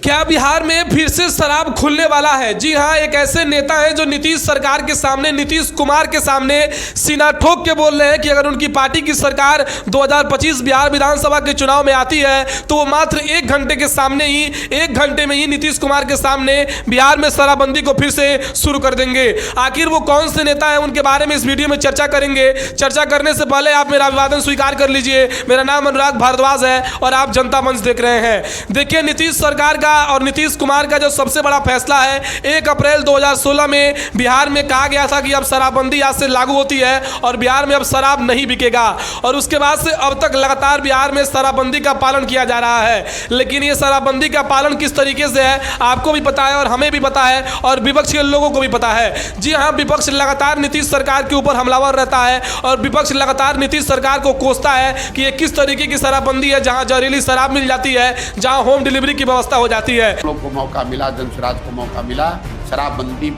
क्या बिहार में फिर से शराब खुलने वाला है? जी हां, एक ऐसे नेता हैं जो नीतीश सरकार के सामने, नीतीश कुमार के सामने सीना ठोक के बोल रहे हैं कि अगर उनकी पार्टी की सरकार 2025 बिहार विधानसभा के चुनाव में आती है तो वो मात्र 1 घंटे के सामने ही, 1 घंटे में ही नीतीश कुमार के सामने बिहार में शराबबंदी को फिर से शुरू कर देंगे। आखिर वो कौन से नेता हैं, उनके बारे में इस वीडियो में चर्चा करेंगे। चर्चा करने से पहले आप मेरा अभिवादन स्वीकार कर लीजिए। मेरा नाम अनुराग भारद्वाज है और आप जनता मंच देख रहे हैं। देखिए, नीतीश सरकार का और नीतीश कुमार का जो सबसे बड़ा फैसला है, 1 अप्रैल 2016 में बिहार में कहा गया था कि अब शराबबंदी आज से लागू होती है और बिहार में अब शराब नहीं बिकेगा। और उसके बाद से अब तक लगातार बिहार में शराबबंदी का पालन किया जा रहा है। लेकिन ये शराबबंदी का पालन किस तरीके से है आपको भी पता है और हमें भी पता है और विपक्ष के लोगों को भी पता है। जी हाँ, विपक्ष लगातार नीतीश सरकार के ऊपर हमलावर रहता है और विपक्ष लगातार नीतीश सरकार को कोसता है कि ये किस तरीके की शराबबंदी है, जहां जहरीली शराब मिल जाती है, जहां होम डिलीवरी की व्यवस्था हो जाती है। लोग को मौका मिला, जनसुराज को मौका मिला, शराबबंदी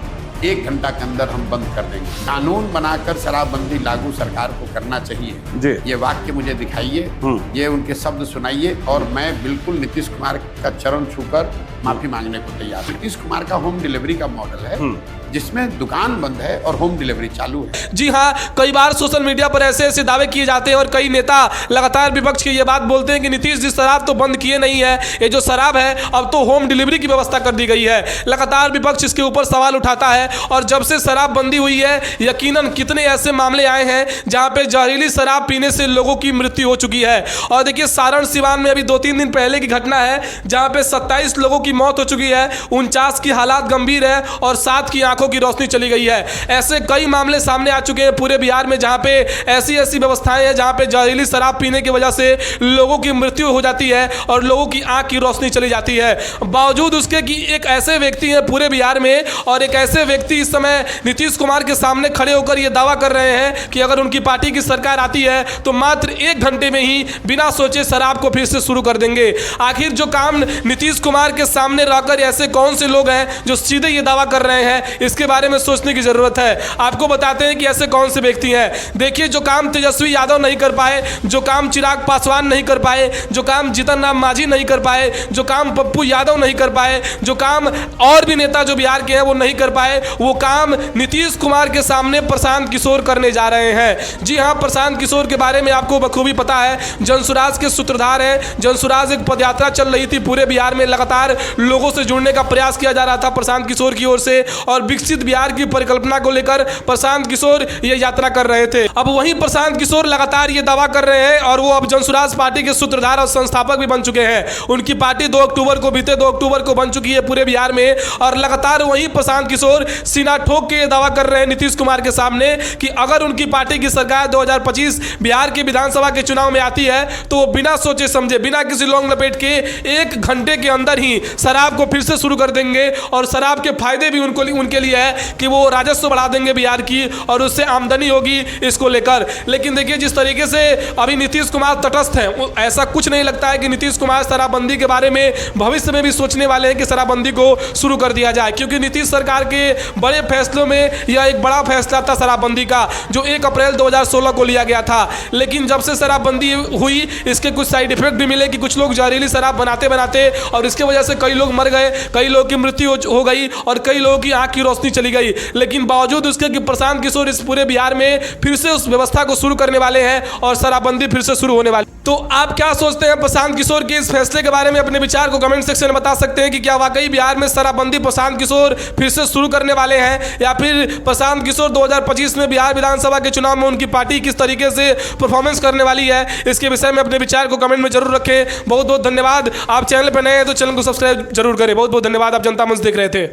1 घंटा के अंदर हम बंद कर देंगे। कानून बनाकर शराबबंदी लागू सरकार को करना चाहिए। ये वाक्य मुझे दिखाइए, ये उनके शब्द सुनाइए और मैं बिल्कुल नीतीश कुमार का चरण छूकर माफी मांगने को तैयार। नीतीश कुमार का होम डिलीवरी का मॉडल है जिसमें दुकान बंद है और होम डिलीवरी चालू है। जी हाँ, कई बार सोशल मीडिया पर ऐसे ऐसे दावे किए जाते हैं और कई नेता लगातार विपक्ष की ये बात बोलते हैं कि नीतीश जी शराब तो बंद किए नहीं है, ये जो शराब है अब तो होम डिलीवरी की व्यवस्था कर दी गई है। लगातार विपक्ष इसके ऊपर सवाल उठाता है और जब से शराबबंदी हुई है यकीनन कितने ऐसे मामले आए हैं जहां पे जहरीली शराब पीने से लोगों की मृत्यु हो चुकी है। और देखिए, सारण सिवान में अभी 2-3 दिन पहले की घटना है जहां पे 27 लोगों की मौत हो चुकी है, 49 की हालात गंभीर है और 7 की आंखों की रोशनी चली गई है। ऐसे कई मामले सामने आ चुके हैं पूरे बिहार में जहां पे ऐसी व्यवस्थाएं हैं जहां पे जहरीली शराब पीने की वजह से लोगों की मृत्यु हो जाती है और लोगों की आंख की रोशनी चली जाती है। बावजूद उसके कि एक ऐसे व्यक्ति हैं पूरे बिहार में और एक ऐसे व्यक्ति इस समय नीतीश कुमार के सामने खड़े होकर यह दावा कर रहे हैं कि अगर उनकी पार्टी की सरकार आती है तो मात्र 1 घंटे में ही बिना सोचे शराब को फिर से शुरू कर देंगे। आखिर जो काम नीतीश कुमार के सामने रहकर ऐसे कौन से लोग हैं जो सीधे ये दावा कर रहे हैं, इसके बारे में सोचने की जरूरत है। आपको बताते हैं कि ऐसे कौन से व्यक्ति हैं। देखिए, जो काम तेजस्वी यादव नहीं कर पाए, जो काम चिराग पासवान नहीं कर पाए, जो काम जीतन राम मांझी नहीं कर पाए, जो काम पप्पू यादव नहीं कर पाए, जो काम और भी नेता जो बिहार के हैं वो नहीं कर पाए, वो काम नीतीश कुमार के सामने प्रशांत किशोर करने जा रहे हैं। जी हाँ, प्रशांत किशोर के बारे में आपको बखूबी पता है, जनसुराज के सूत्रधार हैं। जनसुराज एक पदयात्रा चल रही थी पूरे बिहार में, लगातार लोगों से जुड़ने का प्रयास किया जा रहा था प्रशांत किशोर की ओर से और विकसित बिहार की परिकल्पना को लेकर प्रशांत किशोर ये यात्रा कर रहे थे। अब वहीं प्रशांत किशोर लगातार ये दावा कर रहे हैं और वो अब जनसुराज पार्टी के सूत्रधार और संस्थापक भी बन चुके हैं। उनकी पार्टी 2 अक्टूबर को, बीते 2 अक्टूबर को बन चुकी है पूरे बिहार में और लगातार वहीं प्रशांत किशोर सीना ठोक के ये दावा कर रहे हैं नीतीश कुमार के सामने कि अगर उनकी पार्टी की सरकार 2025 बिहार के विधानसभा के चुनाव में आती है तो वो बिना सोचे समझे, बिना किसी लोंग लपेट के 1 घंटे के अंदर ही शराब को फिर से शुरू कर देंगे। और शराब के फायदे भी उनके लिए है कि वो राजस्व बढ़ा देंगे बिहार की और उससे आमदनी होगी इसको लेकर। लेकिन देखिए, जिस तरीके से अभी नीतीश कुमार तटस्थ हैं, ऐसा कुछ नहीं लगता है कि नीतीश कुमार शराबबंदी के बारे में भविष्य में भी सोचने वाले हैं कि शराबबंदी को शुरू कर दिया जाए, क्योंकि नीतीश सरकार के बड़े फैसलों में यह एक बड़ा फैसला था शराबबंदी का, जो 1 अप्रैल 2016 को लिया गया था। लेकिन जब से शराबबंदी हुई इसके कुछ साइड इफेक्ट भी मिले कि कुछ लोग जहरीली शराब बनाते बनाते और इसके वजह से कई लोग मर गए, कई लोगों की मृत्यु हो गई और कई लोगों की आंख की रोशनी चली गई। लेकिन बावजूद उसके कि प्रशांत किशोर इस पूरे बिहार में फिर से उस व्यवस्था को शुरू करने वाले हैं और शराबबंदी फिर से शुरू होने वाली। तो आप क्या सोचते हैं प्रशांत किशोर के इस फैसले के बारे में? अपने विचार को कमेंट सेक्शन में बता सकते हैं कि क्या वाकई बिहार में शराबबंदी प्रशांत किशोर फिर से शुरू करने वाले हैं या फिर प्रशांत किशोर 2025 में बिहार विधानसभा के चुनाव में उनकी पार्टी किस तरीके से परफॉर्मेंस करने वाली है। इसके विषय में अपने विचार को कमेंट में जरूर रखें। बहुत बहुत धन्यवाद। आप चैनल पर नए हैं तो चैनल को सब्सक्राइब जरूर करें। बहुत बहुत धन्यवाद। आप जनता मंच देख रहे थे।